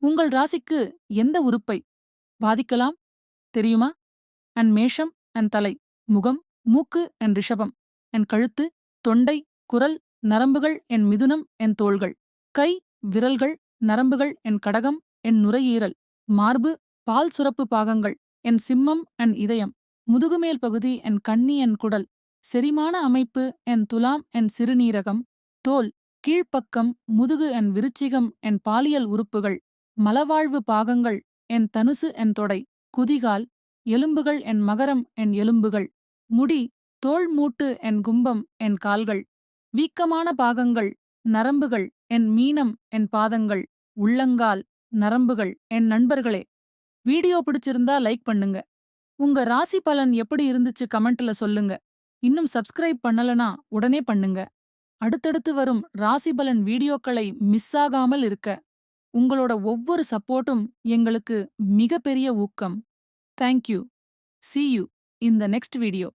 உங்கள் ராசிக்கு எந்த உறுப்பை பாதிக்கலாம் தெரியுமா? மேஷம் தலை, முகம், மூக்கு ரிஷபம், கழுத்து, தொண்டை, குரல், நரம்புகள் மிதுனம் தோள்கள், கை, விரல்கள், நரம்புகள் கடகம், நுரையீரல், மார்பு, பால் சுரப்பு பாகங்கள் சிம்மம் இதயம், முதுகுமேல் பகுதி கன்னி குடல், செரிமான அமைப்பு துலாம் சிறுநீரகம், தோல், கீழ்ப்பக்கம், முதுகு விருச்சிகம் பாலியல் உறுப்புகள், மலவாழ்வு பாகங்கள் தனுசு தொடை, குதிகால், எலும்புகள் மகரம் எலும்புகள், முடி, தோள் மூட்டு கும்பம் கால்கள், வீக்கமான பாகங்கள், நரம்புகள் மீனம் பாதங்கள், உள்ளங்கால், நரம்புகள் நண்பர்களே, வீடியோ பிடிச்சிருந்தா லைக் பண்ணுங்க. உங்க ராசி பலன் எப்படி இருந்துச்சு கமெண்ட்ல சொல்லுங்க. இன்னும் சப்ஸ்கிரைப் பண்ணலனா உடனே பண்ணுங்க. அடுத்தடுத்து வரும் ராசி பலன் வீடியோக்களை மிஸ் ஆகாமல் இருக்க உங்களோட ஒவ்வொரு சப்போர்ட்டும் எங்களுக்கு மிகப்பெரிய ஊக்கம். Thank you. See you in the next video.